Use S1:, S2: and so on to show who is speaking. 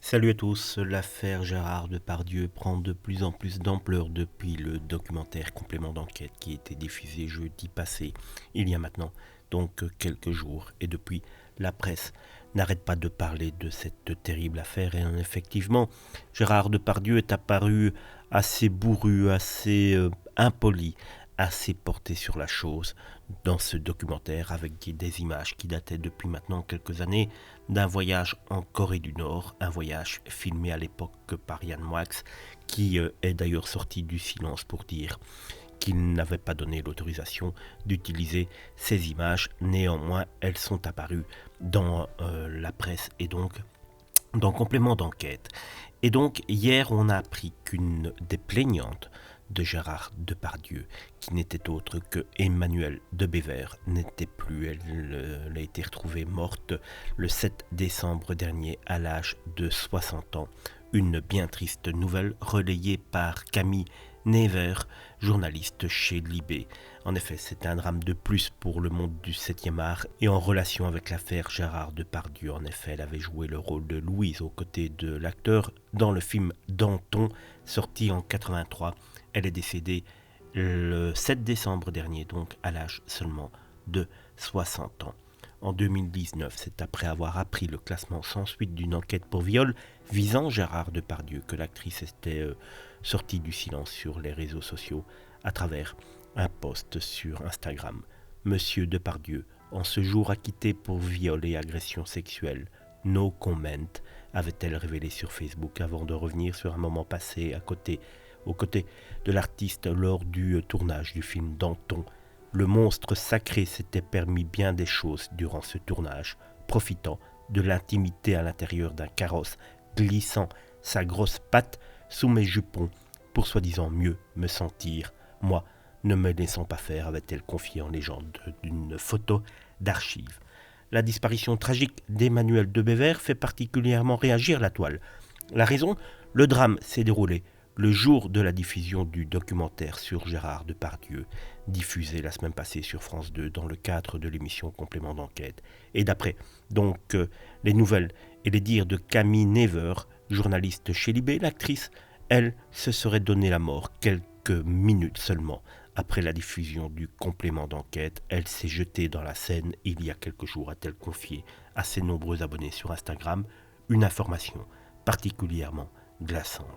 S1: Salut à tous, l'affaire Gérard Depardieu prend de plus en plus d'ampleur depuis le documentaire complément d'enquête qui a été diffusé jeudi passé, il y a maintenant donc quelques jours, et depuis la presse n'arrête pas de parler de cette terrible affaire et effectivement Gérard Depardieu est apparu assez bourru, assez impoli, assez porté sur la chose dans ce documentaire avec des images qui dataient depuis maintenant quelques années d'un voyage en Corée du Nord, un voyage filmé à l'époque par Yann Moix, qui est d'ailleurs sorti du silence pour dire qu'il n'avait pas donné l'autorisation d'utiliser ces images. Néanmoins, elles sont apparues dans la presse et donc dans complément d'enquête. Et donc hier, on a appris qu'une des plaignantes de Gérard Depardieu, qui n'était autre que Emmanuelle de Béver, n'était plus. Elle a été retrouvée morte le 7 décembre dernier à l'âge de 60 ans. Une bien triste nouvelle relayée par Camille Never, journaliste chez Libé. En effet, c'est un drame de plus pour le monde du 7e art et en relation avec l'affaire Gérard Depardieu. En effet, elle avait joué le rôle de Louise aux côtés de l'acteur dans le film Danton, sorti en 83. Elle est décédée le 7 décembre dernier, donc à l'âge seulement de 60 ans. En 2019, c'est après avoir appris le classement sans suite d'une enquête pour viol visant Gérard Depardieu que l'actrice était sortie du silence sur les réseaux sociaux à travers un post sur Instagram. Monsieur Depardieu, en ce jour acquitté pour viol et agression sexuelle, no comment, avait-elle révélé sur Facebook avant de revenir sur un moment passé aux côtés de l'artiste lors du tournage du film Danton. Le monstre sacré s'était permis bien des choses durant ce tournage, profitant de l'intimité à l'intérieur d'un carrosse, glissant sa grosse patte sous mes jupons pour soi-disant mieux me sentir, moi, ne me laissant pas faire, avait-elle confié en légende d'une photo d'archives. La disparition tragique d'Emmanuelle de Béver fait particulièrement réagir la toile. La raison, le drame s'est déroulé le jour de la diffusion du documentaire sur Gérard Depardieu, diffusé la semaine passée sur France 2 dans le cadre de l'émission Complément d'enquête. Et d'après donc les nouvelles et les dires de Camille Never, journaliste chez Libé, l'actrice, elle, se serait donné la mort quelques minutes seulement après la diffusion du complément d'enquête. Elle s'est jetée dans la Seine il y a quelques jours, a-t-elle confié à ses nombreux abonnés sur Instagram, une information particulièrement glaçante.